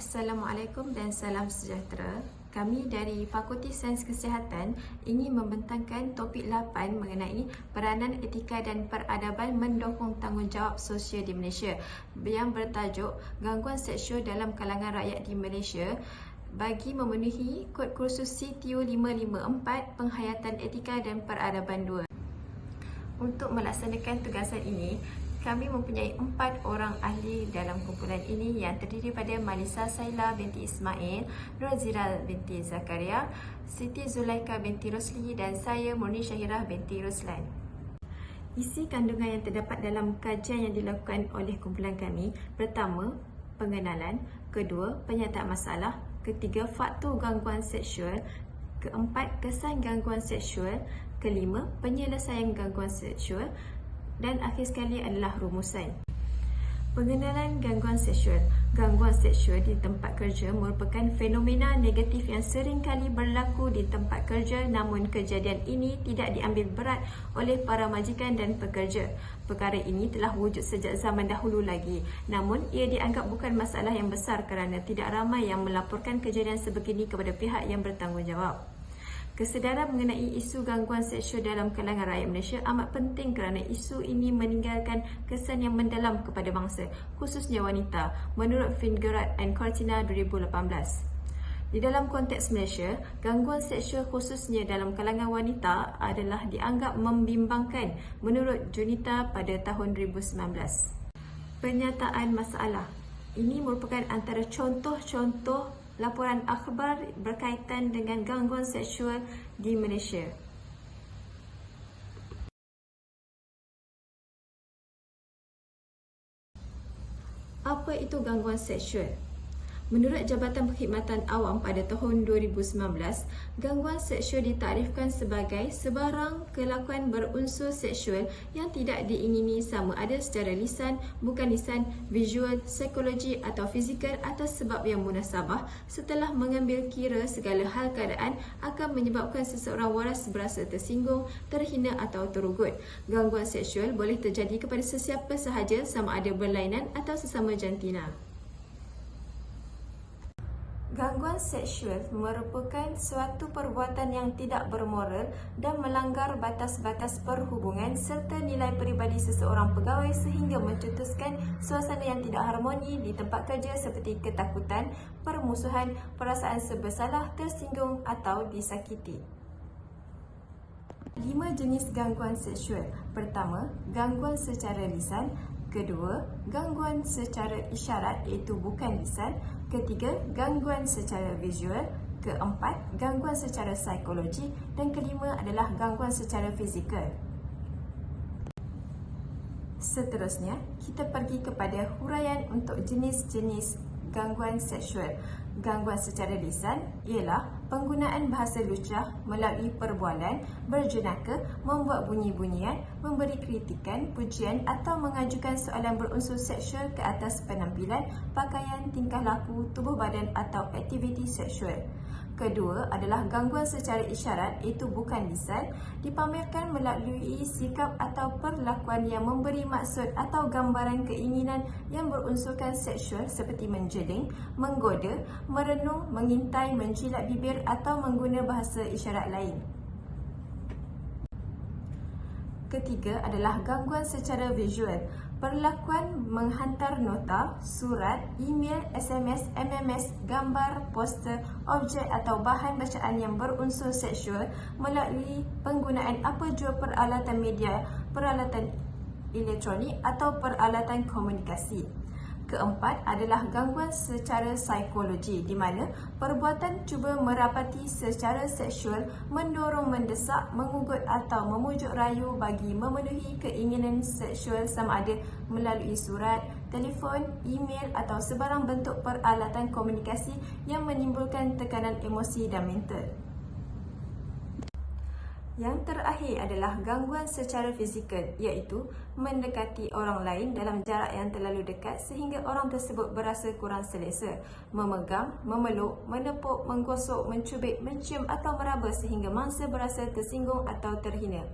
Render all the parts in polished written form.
Assalamualaikum dan salam sejahtera. Kami dari Fakulti Sains Kesihatan ingin membentangkan topik 8 mengenai peranan etika dan peradaban mendukung tanggungjawab sosial di Malaysia yang bertajuk Gangguan Seksual dalam Kalangan Rakyat di Malaysia bagi memenuhi kod kursus CTU 554 Penghayatan Etika dan Peradaban 2. Untuk melaksanakan tugasan ini, kami mempunyai 4 orang ahli dalam kumpulan ini yang terdiri pada Malisa Saila binti Ismail, Rozira binti Zakaria, Siti Zulaika binti Rosli dan saya Murni Syahirah binti Roslan. Isi kandungan yang terdapat dalam kajian yang dilakukan oleh kumpulan kami: pertama, pengenalan; kedua, penyataan masalah; ketiga, faktor gangguan seksual; keempat, kesan gangguan seksual; kelima, penyelesaian gangguan seksual; dan akhir sekali adalah rumusan. Pengenalan gangguan seksual. Gangguan seksual di tempat kerja merupakan fenomena negatif yang sering kali berlaku di tempat kerja, namun kejadian ini tidak diambil berat oleh para majikan dan pekerja. Perkara ini telah wujud sejak zaman dahulu lagi, namun ia dianggap bukan masalah yang besar kerana tidak ramai yang melaporkan kejadian sebegini kepada pihak yang bertanggungjawab. Kesedaran mengenai isu gangguan seksual dalam kalangan rakyat Malaysia amat penting kerana isu ini meninggalkan kesan yang mendalam kepada bangsa, khususnya wanita, menurut Fingerat and Cortina 2018. Di dalam konteks Malaysia, gangguan seksual khususnya dalam kalangan wanita adalah dianggap membimbangkan menurut Junita pada tahun 2019. Penyataan masalah. Ini merupakan antara contoh-contoh laporan akhbar berkaitan dengan gangguan seksual di Malaysia. Apa itu gangguan seksual? Menurut Jabatan Perkhidmatan Awam pada tahun 2019, gangguan seksual ditakdirkan sebagai sebarang kelakuan berunsur seksual yang tidak diingini sama ada secara lisan, bukan lisan, visual, psikologi atau fizikal atas sebab yang munasabah setelah mengambil kira segala hal keadaan akan menyebabkan seseorang waras berasa tersinggung, terhina atau terugut. Gangguan seksual boleh terjadi kepada sesiapa sahaja sama ada berlainan atau sesama jantina. Gangguan seksual merupakan suatu perbuatan yang tidak bermoral dan melanggar batas-batas perhubungan serta nilai peribadi seseorang pegawai sehingga mencetuskan suasana yang tidak harmoni di tempat kerja seperti ketakutan, permusuhan, perasaan serba salah, tersinggung atau disakiti. 5 jenis gangguan seksual. Pertama, gangguan secara lisan. Kedua, gangguan secara isyarat iaitu bukan lisan. Ketiga, gangguan secara visual. Keempat, gangguan secara psikologi. Dan kelima adalah gangguan secara fizikal. Seterusnya, kita pergi kepada huraian untuk jenis-jenis gangguan seksual. Gangguan secara lisan ialah penggunaan bahasa lucah melalui perbualan, berjenaka, membuat bunyi-bunyian, memberi kritikan, pujian atau mengajukan soalan berunsur seksual ke atas penampilan, pakaian, tingkah laku, tubuh badan atau aktiviti seksual. Kedua adalah gangguan secara isyarat iaitu bukan lisan, dipamerkan melalui sikap atau perlakuan yang memberi maksud atau gambaran keinginan yang berunsurkan seksual seperti menjeling, menggoda, merenung, mengintai, menjilat bibir atau mengguna bahasa isyarat lain. Ketiga adalah gangguan secara visual. Perlakuan menghantar nota, surat, email, SMS, MMS, gambar, poster, objek atau bahan bacaan yang berunsur seksual melalui penggunaan apa jua peralatan media, peralatan elektronik atau peralatan komunikasi. Keempat adalah gangguan secara psikologi di mana perbuatan cuba merapati secara seksual, mendorong, mendesak, mengugut atau memujuk rayu bagi memenuhi keinginan seksual sama ada melalui surat, telefon, email atau sebarang bentuk peralatan komunikasi yang menimbulkan tekanan emosi dan mental. Yang terakhir adalah gangguan secara fizikal iaitu mendekati orang lain dalam jarak yang terlalu dekat sehingga orang tersebut berasa kurang selesa, memegang, memeluk, menepuk, menggosok, mencubit, mencium atau meraba sehingga mangsa berasa tersinggung atau terhina.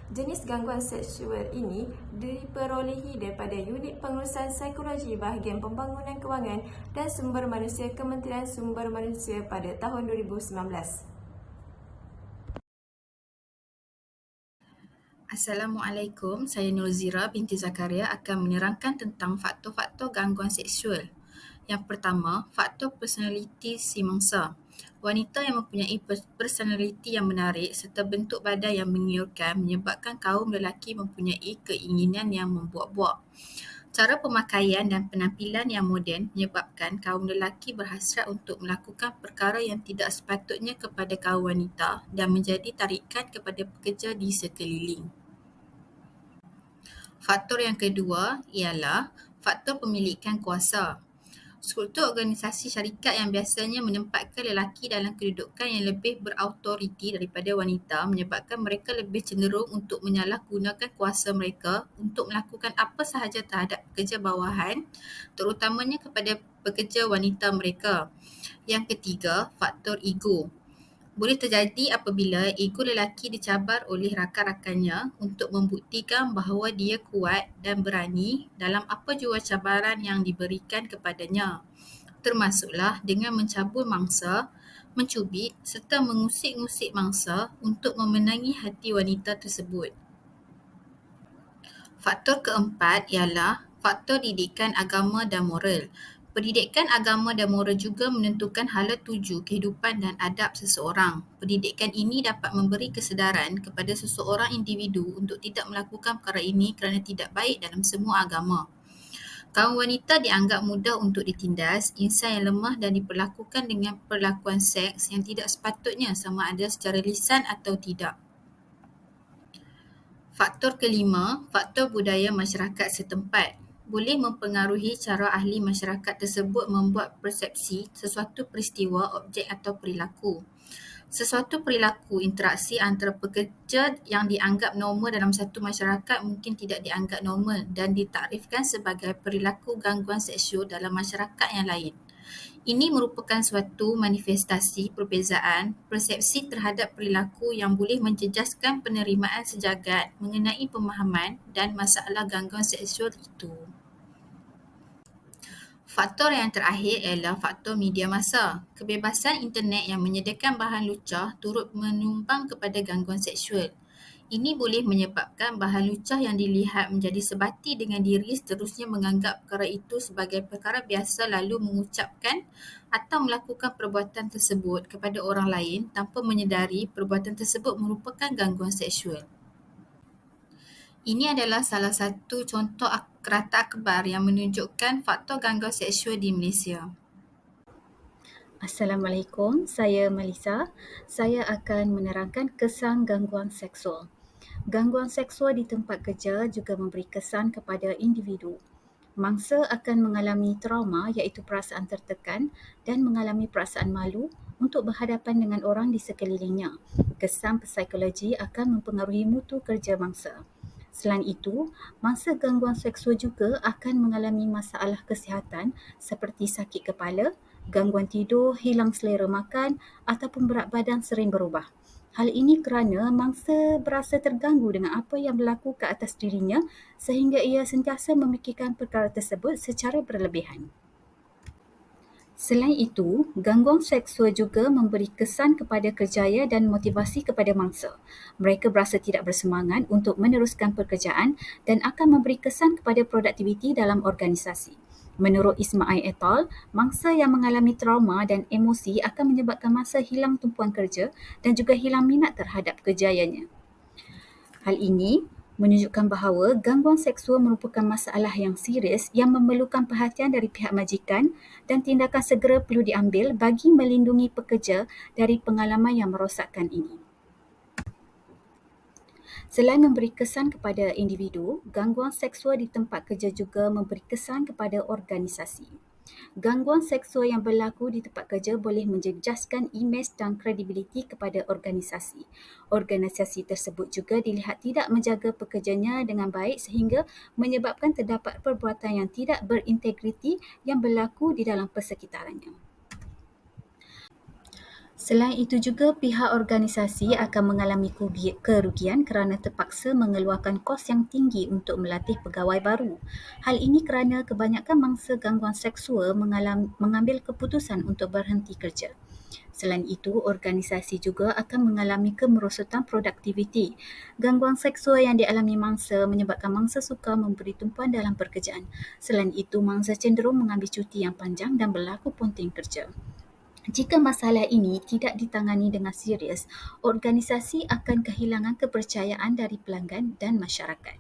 Jenis gangguan seksual ini diperolehi daripada Unit Pengurusan Psikologi Bahagian Pembangunan Kewangan dan Sumber Manusia Kementerian Sumber Manusia pada tahun 2019. Assalamualaikum, saya Nuruzira binti Zakaria akan menerangkan tentang faktor-faktor gangguan seksual. Yang pertama, faktor personaliti si mangsa. Wanita yang mempunyai personaliti yang menarik serta bentuk badan yang menggiurkan menyebabkan kaum lelaki mempunyai keinginan yang membuak-buak. Cara pemakaian dan penampilan yang moden menyebabkan kaum lelaki berhasrat untuk melakukan perkara yang tidak sepatutnya kepada kaum wanita dan menjadi tarikan kepada pekerja di sekeliling. Faktor yang kedua ialah faktor pemilikan kuasa. Struktur organisasi syarikat yang biasanya menempatkan lelaki dalam kedudukan yang lebih berautoriti daripada wanita menyebabkan mereka lebih cenderung untuk menyalahgunakan kuasa mereka untuk melakukan apa sahaja terhadap pekerja bawahan, terutamanya kepada pekerja wanita mereka. Yang ketiga, faktor ego. Boleh terjadi apabila ego lelaki dicabar oleh rakan-rakannya untuk membuktikan bahawa dia kuat dan berani dalam apa jua cabaran yang diberikan kepadanya, termasuklah dengan mencabul mangsa, mencubit serta mengusik-ngusik mangsa untuk memenangi hati wanita tersebut. Faktor keempat ialah faktor didikan agama dan moral. Pendidikan agama dan moral juga menentukan hala tuju kehidupan dan adab seseorang. Pendidikan ini dapat memberi kesedaran kepada seseorang individu untuk tidak melakukan perkara ini kerana tidak baik dalam semua agama. Kaum wanita dianggap mudah untuk ditindas, insan yang lemah dan diperlakukan dengan perlakuan seks yang tidak sepatutnya sama ada secara lisan atau tidak. Faktor kelima, faktor budaya masyarakat setempat boleh mempengaruhi cara ahli masyarakat tersebut membuat persepsi sesuatu peristiwa, objek atau perilaku. Sesuatu perilaku interaksi antara pekerja yang dianggap normal dalam satu masyarakat mungkin tidak dianggap normal dan ditaktifkan sebagai perilaku gangguan seksual dalam masyarakat yang lain. Ini merupakan suatu manifestasi perbezaan persepsi terhadap perilaku yang boleh menjejaskan penerimaan sejagat mengenai pemahaman dan masalah gangguan seksual itu. Faktor yang terakhir ialah faktor media massa. Kebebasan internet yang menyediakan bahan lucah turut menyumbang kepada gangguan seksual. Ini boleh menyebabkan bahan lucah yang dilihat menjadi sebati dengan diri seterusnya menganggap perkara itu sebagai perkara biasa lalu mengucapkan atau melakukan perbuatan tersebut kepada orang lain tanpa menyedari perbuatan tersebut merupakan gangguan seksual. Ini adalah salah satu contoh kerata akhbar yang menunjukkan faktor gangguan seksual di Malaysia. Assalamualaikum, saya Melissa. Saya akan menerangkan kesan gangguan seksual. Gangguan seksual di tempat kerja juga memberi kesan kepada individu. Mangsa akan mengalami trauma iaitu perasaan tertekan dan mengalami perasaan malu untuk berhadapan dengan orang di sekelilingnya. Kesan psikologi akan mempengaruhi mutu kerja mangsa. Selain itu, mangsa gangguan seksual juga akan mengalami masalah kesihatan seperti sakit kepala, gangguan tidur, hilang selera makan ataupun berat badan sering berubah. Hal ini kerana mangsa berasa terganggu dengan apa yang berlaku ke atas dirinya sehingga ia sentiasa memikirkan perkara tersebut secara berlebihan. Selain itu, gangguan seksual juga memberi kesan kepada kerjaya dan motivasi kepada mangsa. Mereka berasa tidak bersemangat untuk meneruskan pekerjaan dan akan memberi kesan kepada produktiviti dalam organisasi. Menurut Ismail et al., mangsa yang mengalami trauma dan emosi akan menyebabkan mangsa hilang tumpuan kerja dan juga hilang minat terhadap kerjayanya. Hal ini menunjukkan bahawa gangguan seksual merupakan masalah yang serius yang memerlukan perhatian dari pihak majikan dan tindakan segera perlu diambil bagi melindungi pekerja dari pengalaman yang merosakkan ini. Selain memberi kesan kepada individu, gangguan seksual di tempat kerja juga memberi kesan kepada organisasi. Gangguan seksual yang berlaku di tempat kerja boleh menjejaskan imej dan kredibiliti kepada organisasi. Organisasi tersebut juga dilihat tidak menjaga pekerjanya dengan baik sehingga menyebabkan terdapat perbuatan yang tidak berintegriti yang berlaku di dalam persekitarannya. Selain itu juga, pihak organisasi akan mengalami kerugian kerana terpaksa mengeluarkan kos yang tinggi untuk melatih pegawai baru. Hal ini kerana kebanyakan mangsa gangguan seksual mengambil keputusan untuk berhenti kerja. Selain itu, organisasi juga akan mengalami kemerosotan produktiviti. Gangguan seksual yang dialami mangsa menyebabkan mangsa sukar memberi tumpuan dalam pekerjaan. Selain itu, mangsa cenderung mengambil cuti yang panjang dan berlaku ponting kerja. Jika masalah ini tidak ditangani dengan serius, organisasi akan kehilangan kepercayaan dari pelanggan dan masyarakat.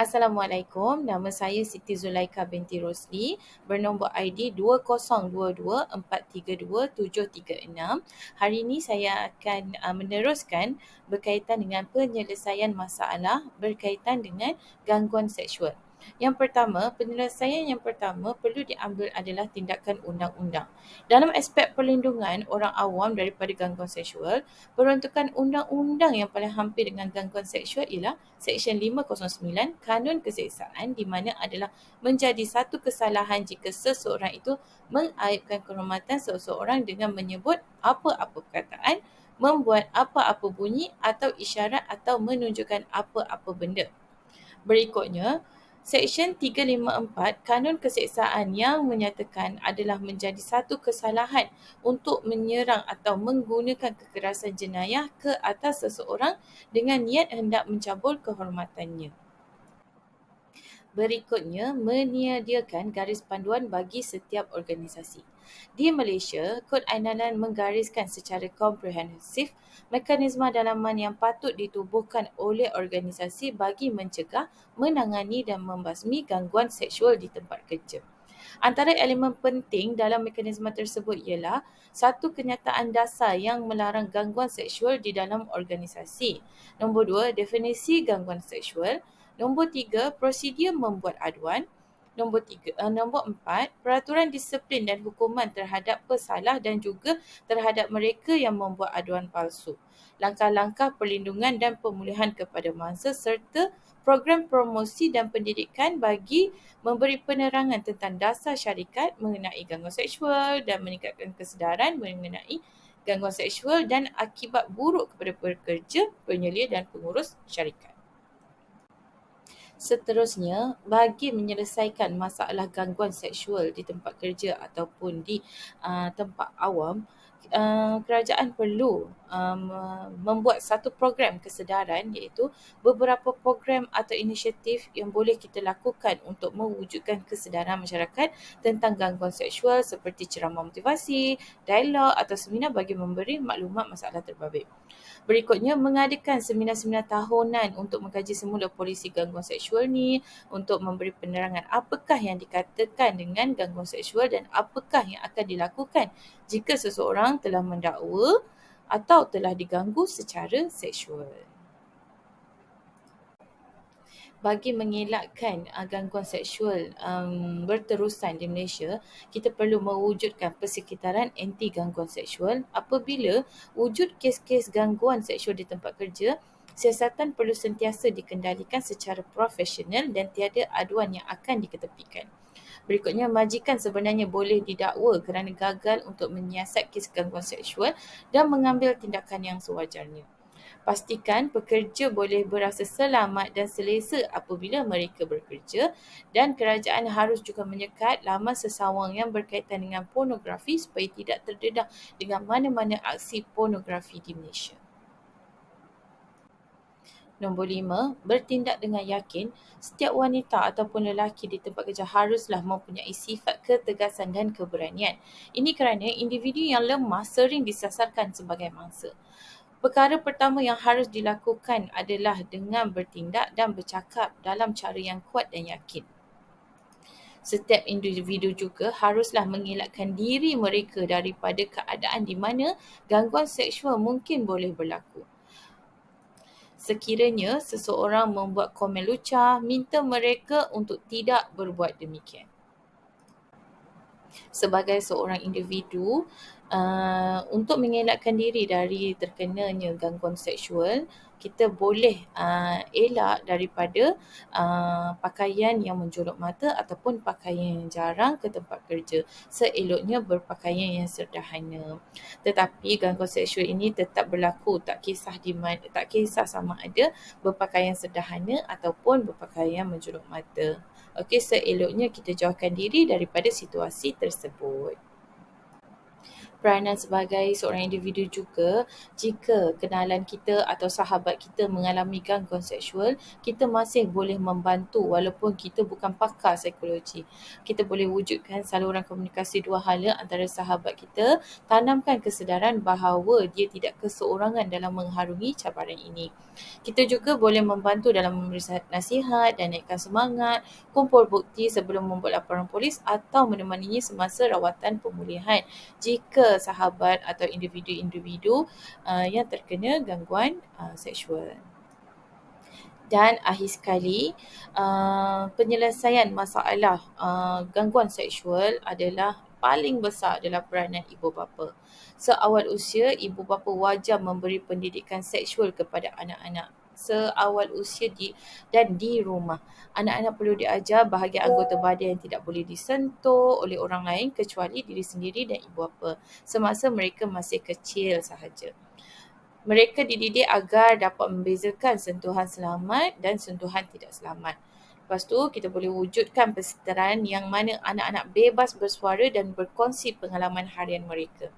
Assalamualaikum, nama saya Siti Zulaika binti Rosli, bernombor ID 2022432736. Hari ini saya akan meneruskan berkaitan dengan penyelesaian masalah berkaitan dengan gangguan seksual. Penyelesaian yang pertama perlu diambil adalah tindakan undang-undang. Dalam aspek perlindungan orang awam daripada gangguan seksual, peruntukan undang-undang yang paling hampir dengan gangguan seksual ialah Seksyen 509 Kanun Keseksaan, di mana adalah menjadi satu kesalahan jika seseorang itu mengaibkan kehormatan seseorang dengan menyebut apa-apa perkataan, membuat apa-apa bunyi atau isyarat atau menunjukkan apa-apa benda. Berikutnya, Seksyen 354 Kanun Keseksaan yang menyatakan adalah menjadi satu kesalahan untuk menyerang atau menggunakan kekerasan jenayah ke atas seseorang dengan niat hendak mencabul kehormatannya. Berikutnya, menyediakan garis panduan bagi setiap organisasi. Di Malaysia, Kod Ainalan menggariskan secara komprehensif mekanisme dalaman yang patut ditubuhkan oleh organisasi bagi mencegah, menangani dan membasmi gangguan seksual di tempat kerja. Antara elemen penting dalam mekanisme tersebut ialah satu, kenyataan dasar yang melarang gangguan seksual di dalam organisasi. Nombor 2, definisi gangguan seksual. Nombor 3, prosedur membuat aduan. Nombor 4, peraturan disiplin dan hukuman terhadap pesalah dan juga terhadap mereka yang membuat aduan palsu. Langkah-langkah perlindungan dan pemulihan kepada mangsa serta program promosi dan pendidikan bagi memberi penerangan tentang dasar syarikat mengenai gangguan seksual dan meningkatkan kesedaran mengenai gangguan seksual dan akibat buruk kepada pekerja, penyelia dan pengurus syarikat. Seterusnya, bagi menyelesaikan masalah gangguan seksual di tempat kerja ataupun di tempat awam, kerajaan perlu membuat satu program kesedaran, iaitu beberapa program atau inisiatif yang boleh kita lakukan untuk mewujudkan kesedaran masyarakat tentang gangguan seksual seperti ceramah motivasi, dialog atau seminar bagi memberi maklumat masalah terbabit. Berikutnya, mengadakan seminar-seminar tahunan untuk mengkaji semula polisi gangguan seksual ni, untuk memberi penerangan apakah yang dikatakan dengan gangguan seksual dan apakah yang akan dilakukan jika seseorang telah mendakwa atau telah diganggu secara seksual. Bagi mengelakkan gangguan seksual berterusan di Malaysia, kita perlu mewujudkan persekitaran anti gangguan seksual. Apabila wujud kes-kes gangguan seksual di tempat kerja, siasatan perlu sentiasa dikendalikan secara profesional dan tiada aduan yang akan diketepikan. Berikutnya, majikan sebenarnya boleh didakwa kerana gagal untuk menyiasat kes gangguan seksual dan mengambil tindakan yang sewajarnya. Pastikan pekerja boleh berasa selamat dan selesa apabila mereka bekerja, dan kerajaan harus juga menyekat laman sesawang yang berkaitan dengan pornografi supaya tidak terdedah dengan mana-mana aksi pornografi di Malaysia. Nombor 5, bertindak dengan yakin. Setiap wanita ataupun lelaki di tempat kerja haruslah mempunyai sifat ketegasan dan keberanian. Ini kerana individu yang lemah sering disasarkan sebagai mangsa. Perkara pertama yang harus dilakukan adalah dengan bertindak dan bercakap dalam cara yang kuat dan yakin. Setiap individu juga haruslah mengelakkan diri mereka daripada keadaan di mana gangguan seksual mungkin boleh berlaku. Sekiranya seseorang membuat komen lucah, minta mereka untuk tidak berbuat demikian. Sebagai seorang individu, Untuk mengelakkan diri dari terkenanya gangguan seksual, kita boleh elak daripada pakaian yang menjolok mata ataupun pakaian yang jarang ke tempat kerja. Seeloknya berpakaian yang sederhana. Tetapi gangguan seksual ini tetap berlaku tak kisah sama ada berpakaian sederhana ataupun berpakaian menjolok mata. Okey, seeloknya kita jauhkan diri daripada situasi tersebut. Peranan sebagai seorang individu juga, jika kenalan kita atau sahabat kita mengalami gangguan seksual, kita masih boleh membantu walaupun kita bukan pakar psikologi. Kita boleh wujudkan saluran komunikasi dua hala antara sahabat kita, tanamkan kesedaran bahawa dia tidak keseorangan dalam mengharungi cabaran ini. Kita juga boleh membantu dalam memberi nasihat dan naikkan semangat, kumpul bukti sebelum membuat laporan polis atau menemaninya semasa rawatan pemulihan jika sahabat atau individu-individu yang terkena gangguan seksual. Dan akhir sekali, penyelesaian masalah gangguan seksual adalah paling besar adalah peranan ibu bapa. Seawal usia, ibu bapa wajar memberi pendidikan seksual kepada anak-anak. Seawal usia dan di rumah. Anak-anak perlu diajar bahagian anggota badan yang tidak boleh disentuh oleh orang lain kecuali diri sendiri dan ibu bapa semasa mereka masih kecil sahaja. Mereka dididik agar dapat membezakan sentuhan selamat dan sentuhan tidak selamat. Lepas tu, kita boleh wujudkan persetaraan yang mana anak-anak bebas bersuara dan berkongsi pengalaman harian mereka.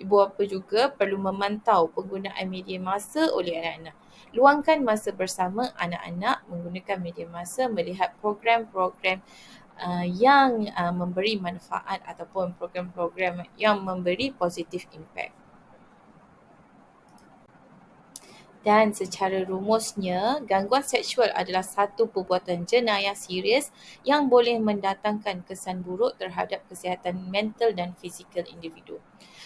Ibu bapa juga perlu memantau penggunaan media massa oleh anak-anak. Luangkan masa bersama anak-anak menggunakan media massa, melihat program-program yang memberi manfaat ataupun program-program yang memberi positive impact. Dan secara rumusnya, gangguan seksual adalah satu perbuatan jenayah serius yang boleh mendatangkan kesan buruk terhadap kesihatan mental dan fizikal individu.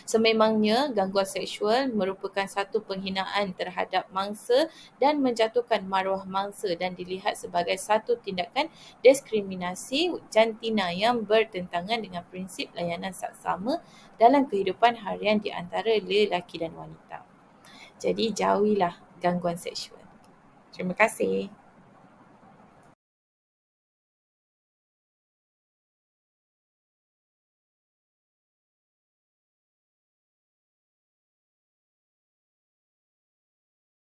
Sememangnya, gangguan seksual merupakan satu penghinaan terhadap mangsa dan menjatuhkan maruah mangsa dan dilihat sebagai satu tindakan diskriminasi jantina yang bertentangan dengan prinsip layanan saksama dalam kehidupan harian di antara lelaki dan wanita. Jadi jauhilah gangguan seksual. Terima kasih.